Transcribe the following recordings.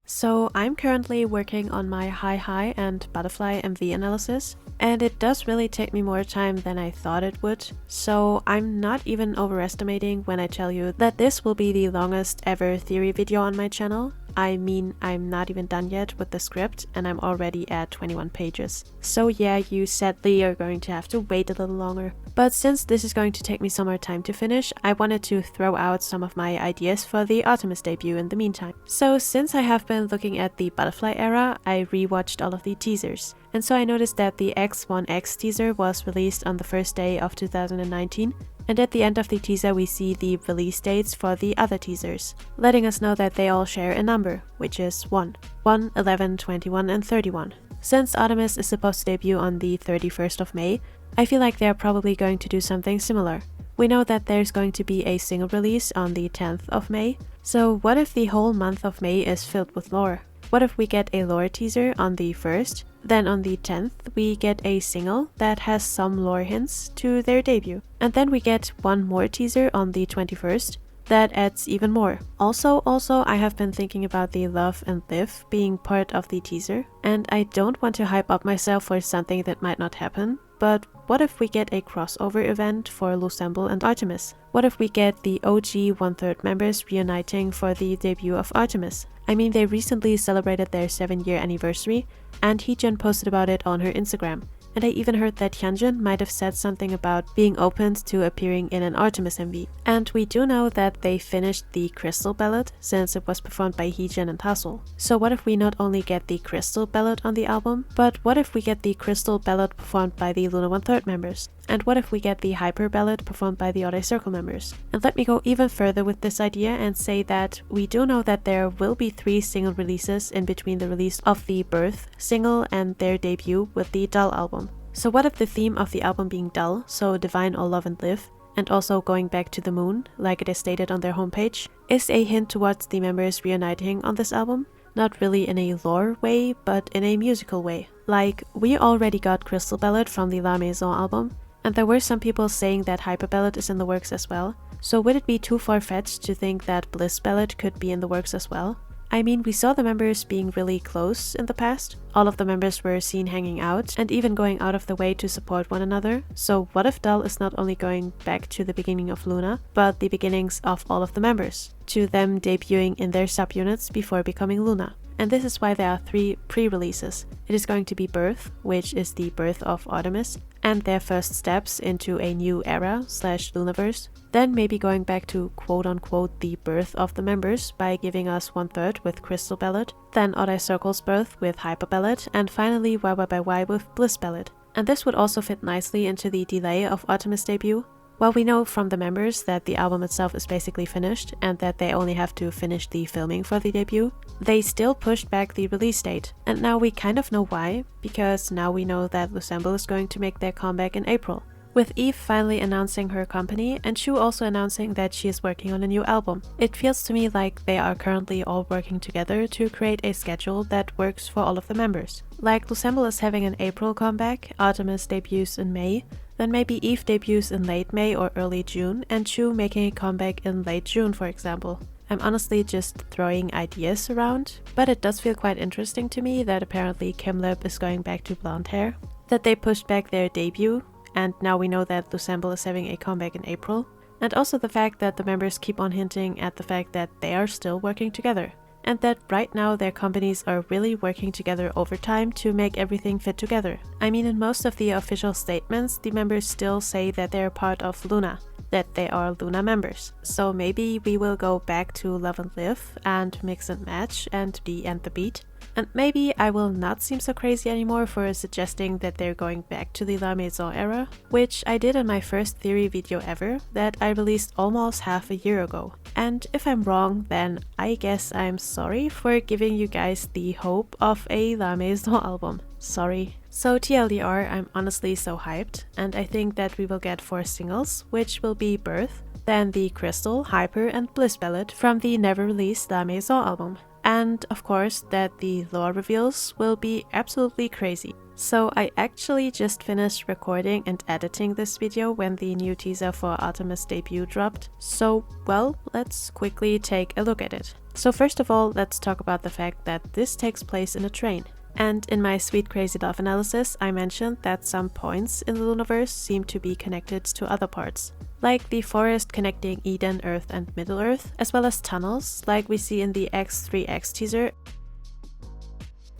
So I'm currently working on my High High and Butterfly MV analysis, and it does really take me more time than I thought it would, so I'm not even overestimating when I tell you that this will be the longest ever theory video on my channel. I mean, I'm not even done yet with the script and I'm already at 21 pages. So yeah, you sadly are going to have to wait a little longer. But since this is going to take me some more time to finish, I wanted to throw out some of my ideas for the ARTMS debut in the meantime. So since I have been looking at the Butterfly era, I rewatched all of the teasers. And so I noticed that the X1X teaser was released on the first day of 2019, and at the end of the teaser we see the release dates for the other teasers, letting us know that they all share a number, which is 1, 11, 21 and 31. Since ARTMS is supposed to debut on the 31st of May, I feel like they're probably going to do something similar. We know that there's going to be a single release on the 10th of May, so what if the whole month of May is filled with lore? What if we get a lore teaser on the 1st, then on the 10th we get a single that has some lore hints to their debut, and then we get one more teaser on the 21st that adds even more. Also, I have been thinking about the Love and Live being part of the teaser, and I don't want to hype up myself for something that might not happen, but what if we get a crossover event for Loonaverse and ARTMS? What if we get the OG 1/3 members reuniting for the debut of ARTMS? I mean, they recently celebrated their 7-year anniversary, and Heejin posted about it on her Instagram. And I even heard that Hyunjin might have said something about being open to appearing in an ARTMS MV. And we do know that they finished the Crystal Ballad, since it was performed by Heejin and Tassel. So what if we not only get the Crystal Ballad on the album, but what if we get the Crystal Ballad performed by the Loona 1/3 members? And what if we get the Hyper Ballad performed by the Odd Circle members? And let me go even further with this idea and say that we do know that there will be 3 single releases in between the release of the Birth single and their debut with the Dall album. So what if the theme of the album being Dall, so divine or love and live, and also going back to the moon, like it is stated on their homepage, is a hint towards the members reuniting on this album? Not really in a lore way, but in a musical way. Like, we already got Crystal Ballad from the La Maison album, and there were some people saying that Hyper Ballad is in the works as well, so would it be too far-fetched to think that Bliss Ballad could be in the works as well? I mean, we saw the members being really close in the past. All of the members were seen hanging out and even going out of the way to support one another. So what if Dall is not only going back to the beginning of Loona, but the beginnings of all of the members, to them debuting in their subunits before becoming Loona? And this is why there are 3 pre-releases. It is going to be Birth, which is the birth of ARTMS, and their first steps into a new era / Loonaverse. Then maybe going back to quote-unquote the birth of the members by giving us 1/3 with Crystal Ballad, then Odd Circle's birth with Hyper Ballad, and finally YYXY with Bliss Ballad. And this would also fit nicely into the delay of ARTMS debut. While we know from the members that the album itself is basically finished and that they only have to finish the filming for the debut, they still pushed back the release date. And now we kind of know why, because now we know that Loonaverse is going to make their comeback in April, with Eve finally announcing her company and Soo also announcing that she is working on a new album. It feels to me like they are currently all working together to create a schedule that works for all of the members. Like Loonaverse is having an April comeback, ARTMS debuts in May, then maybe Eve debuts in late May or early June, and Soo making a comeback in late June, for example. I'm honestly just throwing ideas around, but it does feel quite interesting to me that apparently Kimlip is going back to blonde hair, that they pushed back their debut, and now we know that Loonaverse is having a comeback in April, and also the fact that the members keep on hinting at the fact that they are still working together, and that right now their companies are really working together over time to make everything fit together. I mean, in most of the official statements, the members still say that they're part of Loona, that they are Loona members. So maybe we will go back to Love and Live and Mix and Match and the beat. And maybe I will not seem so crazy anymore for suggesting that they're going back to the La Maison era, which I did in my first theory video ever that I released almost half a year ago. And if I'm wrong, then I guess I'm sorry for giving you guys the hope of a La Maison album. Sorry. So TLDR, I'm honestly so hyped, and I think that we will get 4 singles, which will be Birth, then the Crystal, Hyper and Bliss Ballad from the never released La Maison album. and of course that the lore reveals will be absolutely crazy. So I actually just finished recording and editing this video when the new teaser for ARTMS debut dropped. So well, let's quickly take a look at it. So first of all, let's talk about the fact that this takes place in a train. And in my Sweet Crazy Love analysis, I mentioned that some points in the Loonaverse seem to be connected to other parts, like the forest connecting Eden, Earth and Middle-earth, as well as tunnels, like we see in the X3X teaser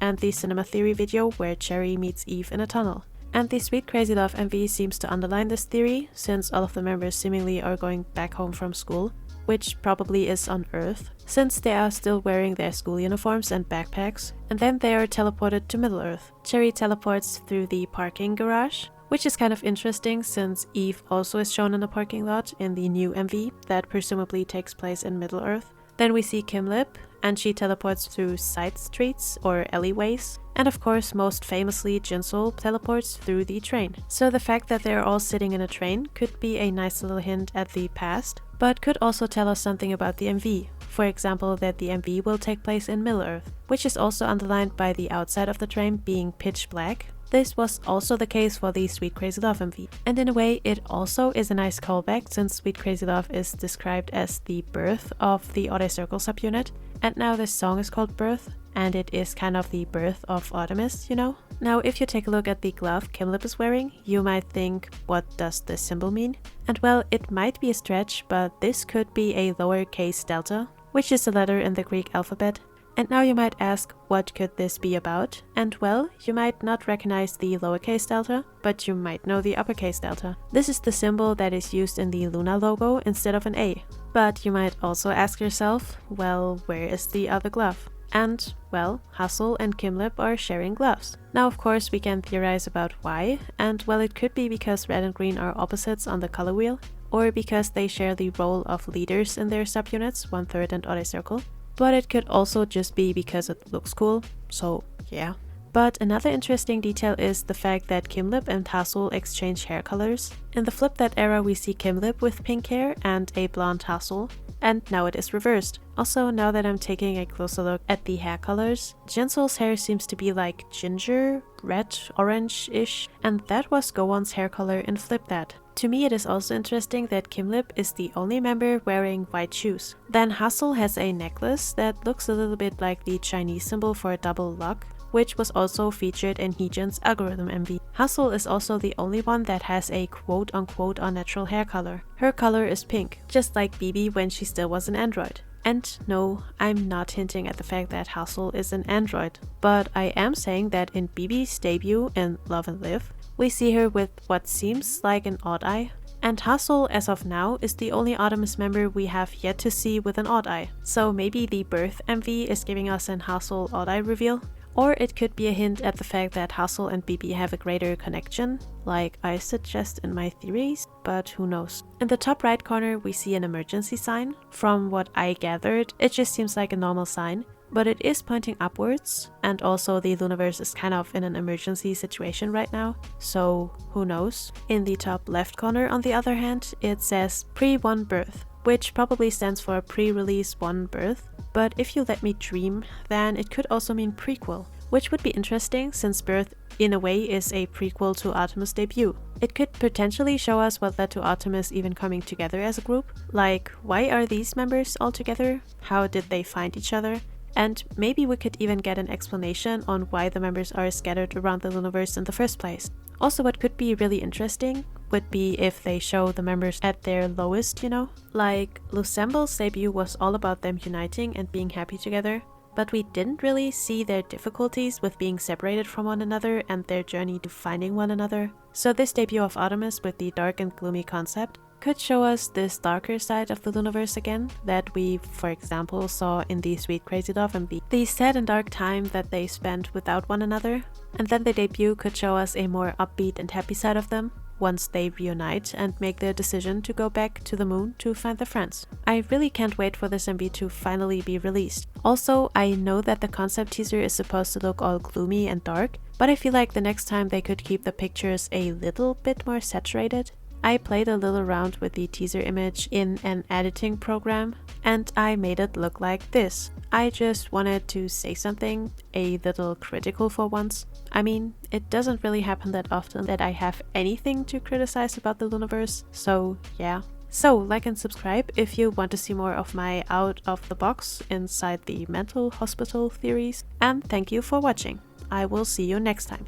and the Cinema Theory video where Cherry meets Eve in a tunnel. And the Sweet Crazy Love MV seems to underline this theory, since all of the members seemingly are going back home from school, which probably is on Earth, since they are still wearing their school uniforms and backpacks, and then they are teleported to Middle-earth. Cherry teleports through the parking garage, which is kind of interesting since Eve also is shown in a parking lot in the new MV that presumably takes place in Middle-earth. Then we see Kim Lip, and she teleports through side streets or alleyways. And of course, most famously, Jinsoul teleports through the train. So the fact that they're all sitting in a train could be a nice little hint at the past, but could also tell us something about the MV. For example, that the MV will take place in Middle-earth, which is also underlined by the outside of the train being pitch black. This was also the case for the Sweet Crazy Love MV. And in a way, it also is a nice callback since Sweet Crazy Love is described as the birth of the Odd Eye Circle subunit. And now this song is called Birth, and it is kind of the birth of ARTMS, you know? Now, if you take a look at the glove Kim Lip is wearing, you might think, what does this symbol mean? And well, it might be a stretch, but this could be a lowercase delta, which is a letter in the Greek alphabet. And now you might ask, what could this be about? And well, you might not recognize the lowercase delta, but you might know the uppercase delta. This is the symbol that is used in the Loona logo instead of an A. But you might also ask yourself, well, where is the other glove? And, well, Hustle and Kim Lip are sharing gloves. Now, of course, we can theorize about why, and well, it could be because red and green are opposites on the color wheel, or because they share the role of leaders in their subunits, 1/3 and Odd Eye Circle. But it could also just be because it looks cool, so yeah. But another interesting detail is the fact that Kim Lip and Hustle exchange hair colors. In the Flip That era we see Kim Lip with pink hair and a blonde Hustle, and now it is reversed. Also, now that I'm taking a closer look at the hair colors, Jinsoul's hair seems to be like ginger, red, orange-ish, and that was Gowon's hair color in Flip That. To me, it is also interesting that Kim Lip is the only member wearing white shoes. Then Hustle has a necklace that looks a little bit like the Chinese symbol for double luck, which was also featured in Heejin's Algorithm MV. Hustle is also the only one that has a quote-unquote unnatural hair color. Her color is pink, just like BB when she still was an android. And no, I'm not hinting at the fact that Hustle is an android, but I am saying that in BB's debut in Love and Live, we see her with what seems like an odd eye, and Hustle, as of now, is the only ARTMS member we have yet to see with an odd eye. So maybe the Birth MV is giving us an Hustle odd eye reveal? Or it could be a hint at the fact that Hustle and BB have a greater connection, like I suggest in my theories, but who knows. In the top right corner we see an emergency sign. From what I gathered, it just seems like a normal sign, but it is pointing upwards, and also the Loonaverse is kind of in an emergency situation right now, so who knows. In the top left corner, on the other hand, it says Pre-1 Birth, which probably stands for Pre-Release 1 Birth, but if you let me dream, then it could also mean prequel, which would be interesting since Birth in a way is a prequel to ARTMS debut. It could potentially show us what led to ARTMS even coming together as a group, like why are these members all together, how did they find each other, and maybe we could even get an explanation on why the members are scattered around the Loonaverse in the first place. Also, what could be really interesting would be if they show the members at their lowest, you know? Like, Lucemble's debut was all about them uniting and being happy together, but we didn't really see their difficulties with being separated from one another and their journey to finding one another. So this debut of ARTMS with the dark and gloomy concept could show us this darker side of the Loonaverse again that we, for example, saw in the Sweet Crazy Love MV. The sad and dark time that they spent without one another, and then the debut could show us a more upbeat and happy side of them once they reunite and make their decision to go back to the moon to find their friends. I really can't wait for this MV to finally be released. Also, I know that the concept teaser is supposed to look all gloomy and dark, but I feel like the next time they could keep the pictures a little bit more saturated. I played a little around with the teaser image in an editing program, and I made it look like this. I just wanted to say something a little critical for once. I mean, it doesn't really happen that often that I have anything to criticize about the Loonaverse, so yeah. So, like and subscribe if you want to see more of my out of the box inside the mental hospital theories, and thank you for watching. I will see you next time.